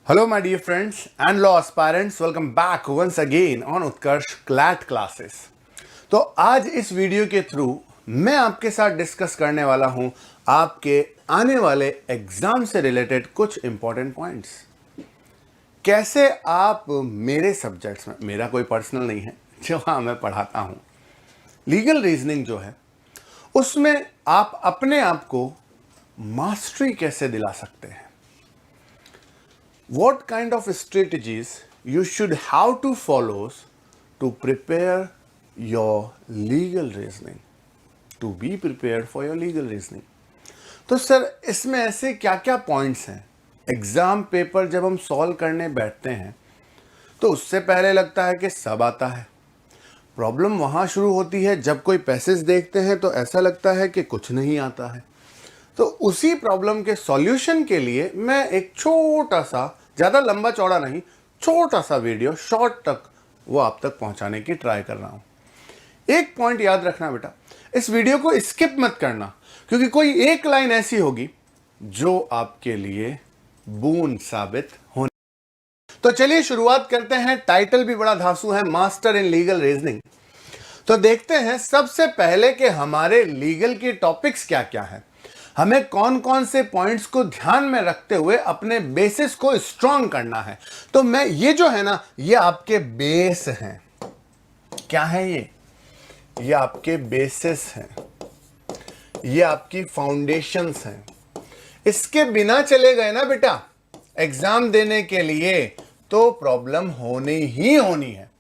Hello, my dear friends and law aspirants. Welcome back once again on Utkarsh CLAT classes. तो आज इस video के through मैं आपके साथ डिस्कस करने वाला हूं आपके आने वाले एग्जाम से रिलेटेड कुछ इंपॉर्टेंट पॉइंट्स। कैसे आप मेरे सब्जेक्ट्स में, मेरा कोई पर्सनल नहीं है, जो हाँ मैं पढ़ाता हूं, लीगल रीजनिंग जो है उसमें आप अपने आप को मास्टरी कैसे दिला सकते हैं। What kind of strategies you should have to follow to prepare your legal reasoning, to be prepared for your legal reasoning। तो सर इसमें ऐसे क्या क्या पॉइंट्स हैं। एग्जाम पेपर जब हम सॉल्व करने बैठते हैं तो उससे पहले लगता है कि सब आता है। प्रॉब्लम वहाँ शुरू होती है जब कोई पैसेज देखते हैं तो ऐसा लगता है कि कुछ नहीं आता है। तो उसी प्रॉब्लम के सॉल्यूशन के लिए मैं एक छोटा सा, ज़्यादा लंबा चौड़ा नहीं, छोटा सा वीडियो शॉर्ट तक वो आप तक पहुंचाने की ट्राई कर रहा हूं। एक पॉइंट याद रखना बेटा, इस वीडियो को स्किप मत करना, क्योंकि कोई एक लाइन ऐसी होगी जो आपके लिए बूंद साबित होने। तो चलिए शुरुआत करते हैं। टाइटल भी बड़ा धांसू है, मास्टर इन लीगल रीजनिंग। तो देखते हैं सबसे पहले कि हमारे लीगल के टॉपिक्स क्या क्या है, हमें कौन कौन से पॉइंट्स को ध्यान में रखते हुए अपने बेसिस को स्ट्रांग करना है। तो मैं ये जो है ना, ये आपके बेस हैं। क्या है ये आपके बेसिस हैं, ये आपकी फाउंडेशंस हैं। इसके बिना चले गए ना बेटा एग्जाम देने के लिए तो प्रॉब्लम होनी ही होनी है।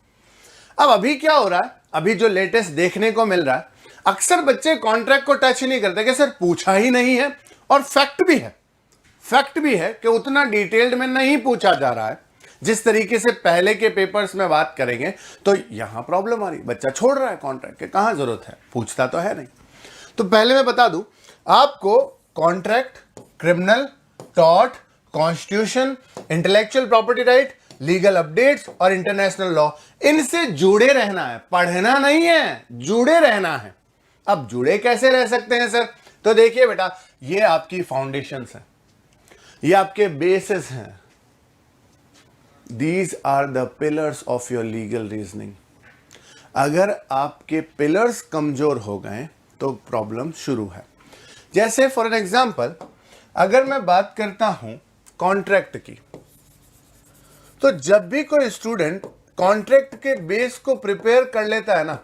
अब अभी क्या हो रहा है, अभी जो लेटेस्ट देखने को मिल रहा है, अक्सर बच्चे कॉन्ट्रैक्ट को टच ही नहीं करते कि सर पूछा ही नहीं है। और फैक्ट भी है कि उतना डिटेल्ड में नहीं पूछा जा रहा है जिस तरीके से पहले के पेपर्स में बात करेंगे। तो यहां प्रॉब्लम आ रही, बच्चा छोड़ रहा है कॉन्ट्रैक्ट के, कहां जरूरत है, पूछता तो है नहीं। तो पहले मैं बता दूं आपको, contract, criminal, tort, constitution, intellectual property right, legal updates और इंटरनेशनल लॉ, इनसे जुड़े रहना है, पढ़ना नहीं है, जुड़े रहना है। अब जुड़े कैसे रह सकते हैं सर? तो देखिए बेटा, ये आपकी फाउंडेशंस हैं, ये आपके बेसिस हैं। These are the pillars of your legal reasoning. अगर आपके पिलर्स कमजोर हो गए तो प्रॉब्लम शुरू है। जैसे फॉर एन एग्जाम्पल, अगर मैं बात करता हूं कॉन्ट्रैक्ट की, तो जब भी कोई स्टूडेंट कॉन्ट्रैक्ट के बेस को प्रिपेयर कर लेता है ना,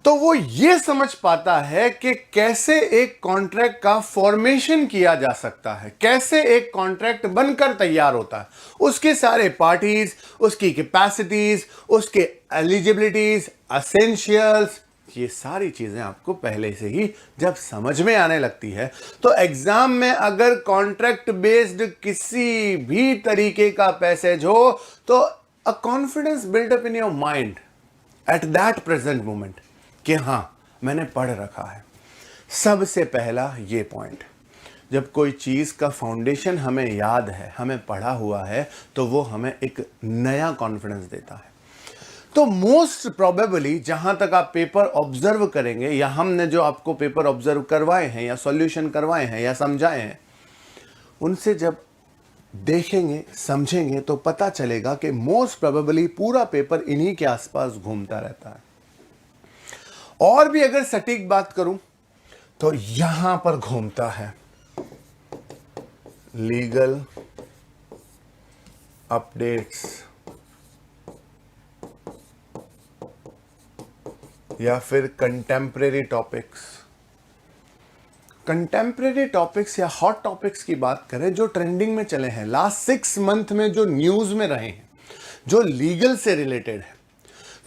तो वो ये समझ पाता है कि कैसे एक कॉन्ट्रैक्ट का फॉर्मेशन किया जा सकता है, कैसे एक कॉन्ट्रैक्ट बनकर तैयार होता है, उसके सारे पार्टीज, उसकी कैपेसिटीज, उसके एलिजिबिलिटीज, एसेंशियल्स, ये सारी चीजें आपको पहले से ही जब समझ में आने लगती है तो एग्जाम में अगर कॉन्ट्रैक्ट बेस्ड किसी भी तरीके का पैसेज हो तो a confidence build up in your mind at that present moment कि हां मैंने पढ़ रखा है। सबसे पहला ये पॉइंट, जब कोई चीज का फाउंडेशन हमें याद है, हमें पढ़ा हुआ है, तो वो हमें एक नया कॉन्फिडेंस देता है। तो मोस्ट प्रोबेबली जहां तक आप पेपर ऑब्जर्व करेंगे, या हमने जो आपको पेपर ऑब्जर्व करवाए हैं या सॉल्यूशन करवाए हैं या समझाए हैं, उनसे जब देखेंगे समझेंगे तो पता चलेगा कि मोस्ट प्रोबेबली पूरा पेपर इन्हीं के आसपास घूमता रहता है। और भी अगर सटीक बात करूं तो यहां पर घूमता है लीगल अपडेट्स या फिर कंटेम्परेरी टॉपिक्स या हॉट टॉपिक्स की बात करें जो ट्रेंडिंग में चले हैं, लास्ट 6 मंथ में जो न्यूज में रहे हैं, जो लीगल से रिलेटेड है।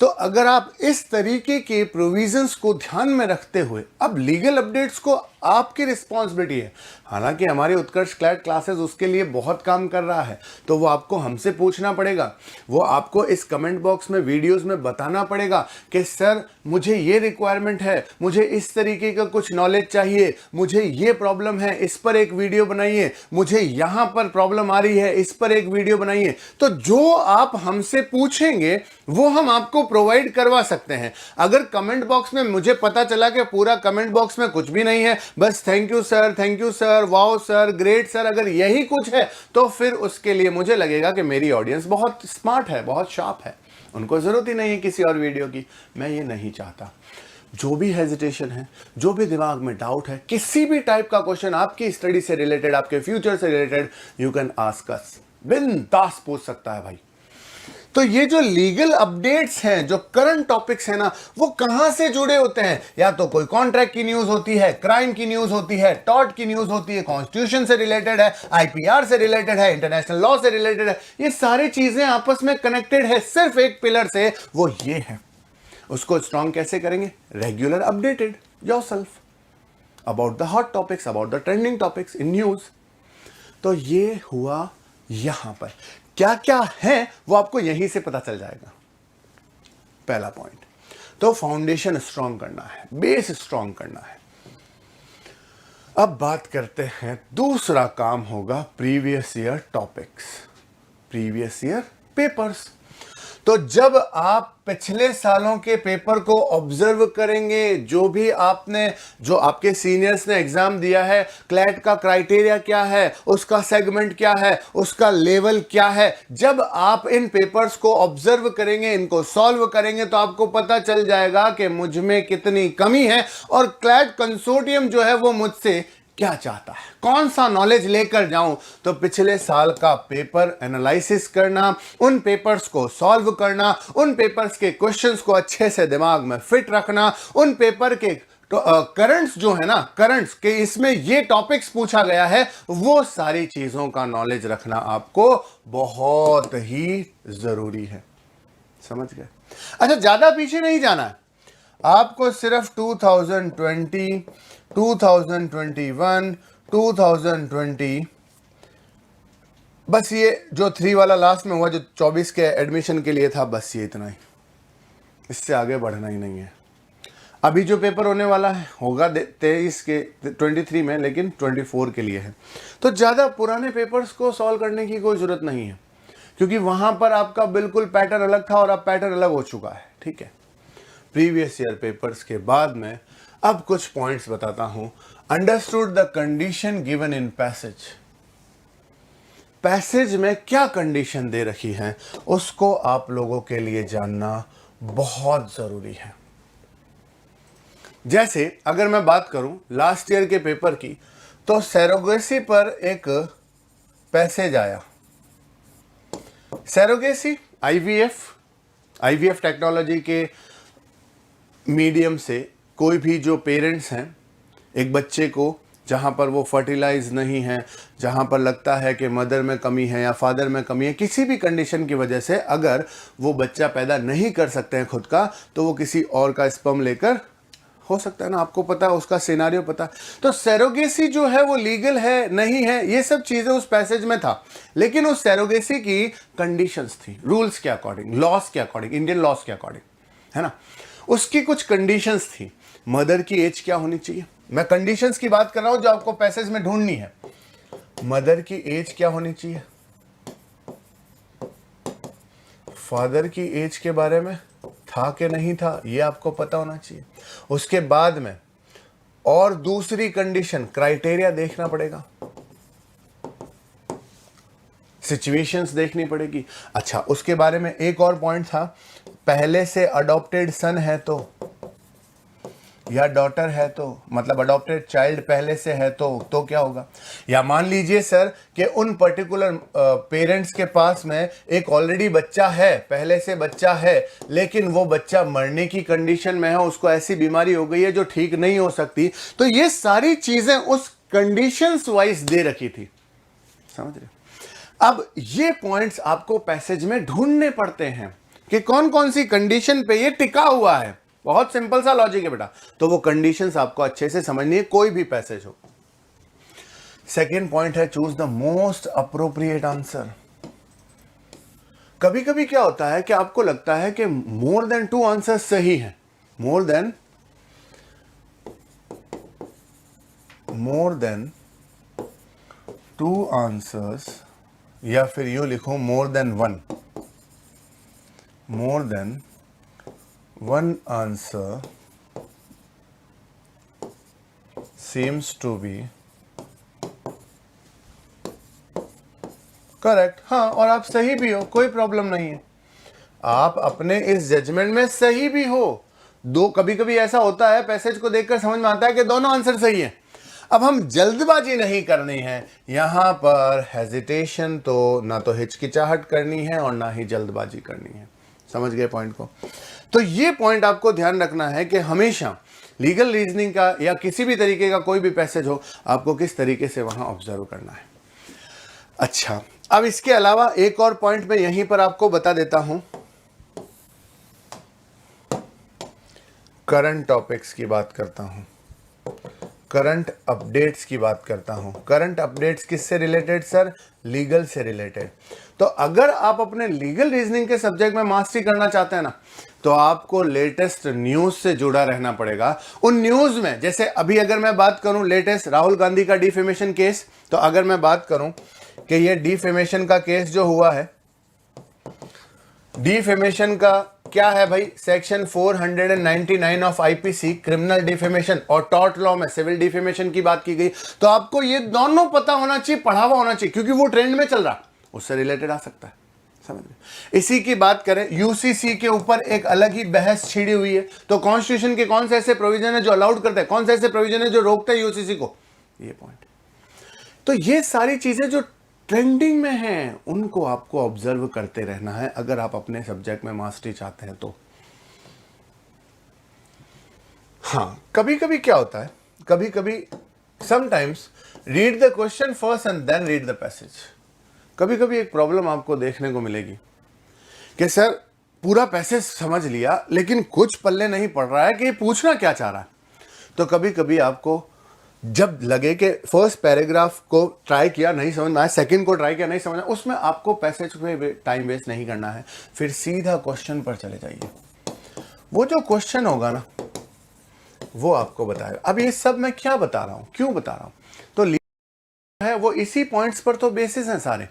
तो अगर आप इस तरीके के प्रोविजंस को ध्यान में रखते हुए, अब लीगल अपडेट्स को आपकी रिस्पॉन्सिबिलिटी है, हालांकि हमारी उत्कर्ष क्लैट क्लासेस उसके लिए बहुत काम कर रहा है, तो वो आपको हमसे पूछना पड़ेगा, वो आपको इस कमेंट बॉक्स में वीडियोस में बताना पड़ेगा कि सर मुझे ये रिक्वायरमेंट है, मुझे इस तरीके का कुछ नॉलेज चाहिए, मुझे ये प्रॉब्लम है, इस पर एक वीडियो बनाइए, मुझे यहां पर प्रॉब्लम आ रही है, इस पर एक वीडियो बनाइए। तो जो आप हमसे पूछेंगे वो हम आपको प्रोवाइड करवा सकते हैं। अगर कमेंट बॉक्स में मुझे पता चला कि पूरा कमेंट बॉक्स में कुछ भी नहीं है, बस thank you sir, wow sir, great sir, अगर यही कुछ है तो फिर उसके लिए मुझे लगेगा कि मेरी ऑडियंस बहुत स्मार्ट है, बहुत शार्प है, उनको जरूरत ही नहीं है किसी और वीडियो की। मैं ये नहीं चाहता। जो भी हेजिटेशन है, जो भी दिमाग में डाउट है, किसी भी टाइप का क्वेश्चन आपकी स्टडी से रिलेटेड, आपके फ्यूचर से related, you can ask us, बिंदास पूछ सकता है भाई। तो ये जो लीगल अपडेट्स हैं, जो करंट टॉपिक्स हैं ना, वो कहां से जुड़े होते हैं? या तो कोई कॉन्ट्रैक्ट की न्यूज होती है, क्राइम की न्यूज होती है, टॉर्ट की न्यूज होती है, कॉन्स्टिट्यूशन से रिलेटेड है, आईपीआर से रिलेटेड है, इंटरनेशनल लॉ से रिलेटेड है। ये सारी चीजें आपस में कनेक्टेड है सिर्फ एक पिलर से, वो ये है। उसको स्ट्रॉन्ग कैसे करेंगे? Regular updated yourself about the hot topics, about the trending topics in news. तो ये हुआ यहां पर। क्या क्या है वो आपको यहीं से पता चल जाएगा। पहला पॉइंट तो फाउंडेशन स्ट्रॉन्ग करना है, बेस स्ट्रॉन्ग करना है। अब बात करते हैं, दूसरा काम होगा previous year topics, previous year papers. तो जब आप पिछले सालों के पेपर को ऑब्जर्व करेंगे, जो भी आपने, जो आपके सीनियर्स ने एग्जाम दिया है, क्लैट का क्राइटेरिया क्या है, उसका सेगमेंट क्या है, उसका लेवल क्या है, जब आप इन पेपर्स को ऑब्जर्व करेंगे, इनको सॉल्व करेंगे, तो आपको पता चल जाएगा कि मुझ में कितनी कमी है और क्लैट कंसोर्टियम जो है वो मुझसे क्या चाहता है, कौन सा नॉलेज लेकर जाऊं। तो पिछले साल का पेपर एनालिसिस करना, उन पेपर्स को सॉल्व करना, उन पेपर्स के क्वेश्चंस को अच्छे से दिमाग में फिट रखना, उन पेपर के करंट्स जो है ना, करंट्स के इसमें ये टॉपिक्स पूछा गया है, वो सारी चीजों का नॉलेज रखना आपको बहुत ही जरूरी है। समझ गए? अच्छा, ज्यादा पीछे नहीं जाना है आपको, सिर्फ 2020, 2021, 2020, बस ये जो 3 वाला लास्ट में हुआ, जो 24 के एडमिशन के लिए था, बस ये इतना ही, इससे आगे बढ़ना ही नहीं है। अभी जो पेपर होने वाला है होगा 23 के 23 में, लेकिन 24 के लिए है। तो ज़्यादा पुराने पेपर्स को सॉल्व करने की कोई ज़रूरत नहीं है, क्योंकि वहाँ पर आपका बिल्कुल पैटर्न अलग था और अब पैटर्न अलग हो चुका है। ठीक है, प्रीवियस ईयर पेपर्स के बाद में अब कुछ पॉइंट्स बताता हूं। Understood the condition given in passage, passage में क्या कंडीशन दे रखी है उसको आप लोगों के लिए जानना बहुत जरूरी है। जैसे अगर मैं बात करूं लास्ट ईयर के पेपर की, तो सरोगेसी पर एक पैसेज आया। सरोगेसी आईवीएफ टेक्नोलॉजी के मीडियम से कोई भी जो पेरेंट्स हैं, एक बच्चे को जहाँ पर वो फर्टिलाइज नहीं है, जहाँ पर लगता है कि मदर में कमी है या फादर में कमी है, किसी भी कंडीशन की वजह से अगर वो बच्चा पैदा नहीं कर सकते हैं खुद का, तो वो किसी और का स्पर्म लेकर, हो सकता है ना, आपको पता है उसका सिनेरियो पता है। तो सरोगेसी जो है वो लीगल है नहीं है, ये सब चीज़ें उस पैसेज में था, लेकिन उस सरोगेसी की कंडीशंस थी, रूल्स के अकॉर्डिंग, लॉस के अकॉर्डिंग, इंडियन लॉस के अकॉर्डिंग, है ना। उसकी कुछ कंडीशंस थी। मदर की एज क्या होनी चाहिए, मैं कंडीशंस की बात कर रहा हूं जो आपको पैसेज में ढूंढनी है। मदर की एज क्या होनी चाहिए, फादर की एज के बारे में था कि नहीं था, ये आपको पता होना चाहिए। उसके बाद में और दूसरी कंडीशन, क्राइटेरिया देखना पड़ेगा, सिचुएशंस देखनी पड़ेगी। अच्छा, उसके बारे में एक और पॉइंट था, पहले से अडॉप्टेड सन है तो, या डॉटर है तो, मतलब अडॉप्टेड चाइल्ड पहले से है तो क्या होगा। या मान लीजिए सर कि उन पर्टिकुलर पेरेंट्स के पास में एक ऑलरेडी बच्चा है, पहले से बच्चा है, लेकिन वो बच्चा मरने की कंडीशन में है, उसको ऐसी बीमारी हो गई है जो ठीक नहीं हो सकती। तो ये सारी चीजें उस कंडीशंस वाइज दे रखी थी, समझ रहे। अब ये पॉइंट्स आपको पैसेज में ढूंढने पड़ते हैं कि कौन कौन सी कंडीशन पे ये टिका हुआ है। बहुत सिंपल सा लॉजिक है बेटा, तो वो कंडीशंस आपको अच्छे से समझनी है, कोई भी पैसेज हो। सेकेंड पॉइंट है, choose the most appropriate answer. कभी कभी क्या होता है कि आपको लगता है कि मोर देन 2 आंसर सही है, मोर देन 2 आंसर्स, या फिर यूं लिखो more than 1 answer seems to be correct. हाँ, और आप सही भी हो, कोई प्रॉब्लम नहीं है, आप अपने इस जजमेंट में सही भी हो। दो कभी कभी ऐसा होता है, पैसेज को देखकर समझ में आता है कि दोनों आंसर सही है। अब हम जल्दबाजी नहीं करनी है यहां पर, हेजिटेशन तो ना तो हिचकिचाहट करनी है और ना ही जल्दबाजी करनी है। समझ गए पॉइंट को? तो ये पॉइंट आपको ध्यान रखना है कि हमेशा लीगल रीजनिंग का या किसी भी तरीके का कोई भी पैसेज हो, आपको किस तरीके से वहां ऑब्जर्व करना है। अच्छा, अब इसके अलावा एक और पॉइंट मैं यहीं पर आपको बता देता हूं। करंट टॉपिक्स की बात करता हूं, करंट अपडेट्स की बात करता हूं। करंट अपडेट्स किससे रिलेटेड सर? लीगल से रिलेटेड। तो अगर आप अपने लीगल रीजनिंग के सब्जेक्ट में मास्टरी करना चाहते हैं ना, तो आपको लेटेस्ट न्यूज से जुड़ा रहना पड़ेगा। उन न्यूज में जैसे अभी अगर मैं बात करूं लेटेस्ट राहुल गांधी का डिफेमेशन केस, तो अगर मैं बात करूं कि ये डिफेमेशन का केस जो हुआ है, डिफेमेशन का क्या है भाई, section 499 of IPC criminal defamation और टॉर्ट लॉ में सिविल डिफेमेशन की बात की गई। तो आपको ये दोनों पता होना चाहिए, पढ़ा हुआ होना चाहिए, क्योंकि वो ट्रेंड में चल रहा, उससे रिलेटेड आ सकता है। समझ गए? इसी की बात करें, यूसीसी के ऊपर एक अलग ही बहस छिड़ी हुई है। तो कॉन्स्टिट्यूशन के कौन से ऐसे प्रोविजन है जो अलाउड करते हैं, कौन से ऐसे प्रोविजन है जो रोकते हैं यूसीसी को, ये पॉइंट। तो ये सारी चीजें जो ट्रेंडिंग में हैं, उनको आपको ऑब्जर्व करते रहना है अगर आप अपने सब्जेक्ट में मास्टरी चाहते हैं तो। हाँ, कभी कभी क्या होता है, कभी कभी sometimes read the question first and then read the passage. कभी कभी एक प्रॉब्लम आपको देखने को मिलेगी कि सर पूरा पैसेज समझ लिया लेकिन कुछ पल्ले नहीं पड़ रहा है कि ये पूछना क्या चाह रहा है। तो कभी कभी आपको जब लगे कि फर्स्ट पैराग्राफ को ट्राई किया नहीं समझ में आया, सेकंड को ट्राई किया नहीं समझ आया, उसमें आपको पैसेज पे टाइम वेस्ट नहीं करना है, फिर सीधा क्वेश्चन पर चले जाइए। वो जो क्वेश्चन होगा ना, वो आपको बताएगा। अब ये सब मैं क्या बता रहा हूं, क्यों बता रहा हूं, तो है वो इसी पॉइंट्स पर तो बेसिस हैं सारे।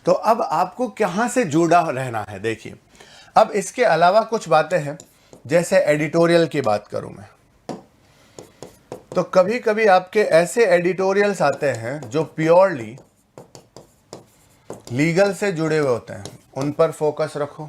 तो अब आपको कहां से जुड़ा रहना है, देखिए। अब इसके अलावा कुछ बातें हैं, जैसे एडिटोरियल की बात करूं मैं, तो कभी कभी आपके ऐसे एडिटोरियल्स आते हैं जो प्योरली लीगल से जुड़े हुए होते हैं, उन पर फोकस रखो।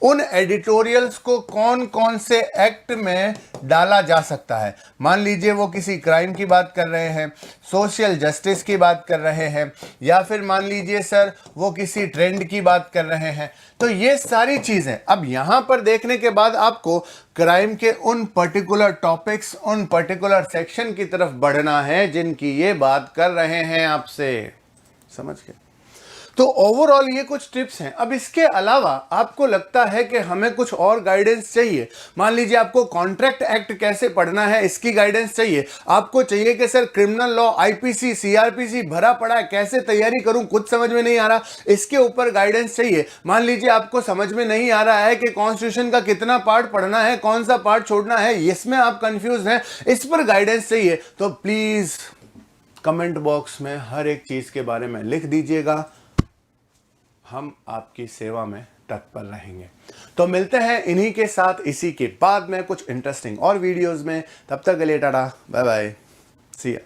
उन एडिटोरियल्स को कौन कौन से एक्ट में डाला जा सकता है, मान लीजिए वो किसी क्राइम की बात कर रहे हैं, सोशल जस्टिस की बात कर रहे हैं, या फिर मान लीजिए सर वो किसी ट्रेंड की बात कर रहे हैं। तो ये सारी चीजें अब यहां पर देखने के बाद आपको क्राइम के उन पर्टिकुलर टॉपिक्स, उन पर्टिकुलर सेक्शन की तरफ बढ़ना है जिनकी ये बात कर रहे हैं आपसे। समझ गए? तो ओवरऑल ये कुछ टिप्स हैं। अब इसके अलावा आपको लगता है कि हमें कुछ और गाइडेंस चाहिए, मान लीजिए आपको कॉन्ट्रैक्ट एक्ट कैसे पढ़ना है इसकी गाइडेंस चाहिए, आपको चाहिए कि sir criminal law, IPC, CrPC भरा पड़ा है, कैसे तैयारी करूं, कुछ समझ में नहीं आ रहा, इसके ऊपर गाइडेंस चाहिए। मान लीजिए आपको समझ में नहीं आ रहा है कि कॉन्स्टिट्यूशन का कितना पार्ट पढ़ना है, कौन सा पार्ट छोड़ना है, इसमें आप कंफ्यूज हैं, इस पर गाइडेंस चाहिए, तो प्लीज कमेंट बॉक्स में हर एक चीज के बारे में लिख दीजिएगा, हम आपकी सेवा में तत्पर रहेंगे। तो मिलते हैं इन्हीं के साथ इसी के बाद में कुछ इंटरेस्टिंग और वीडियोस में। तब तक के लिए टाटा, बाय बाय, सी या।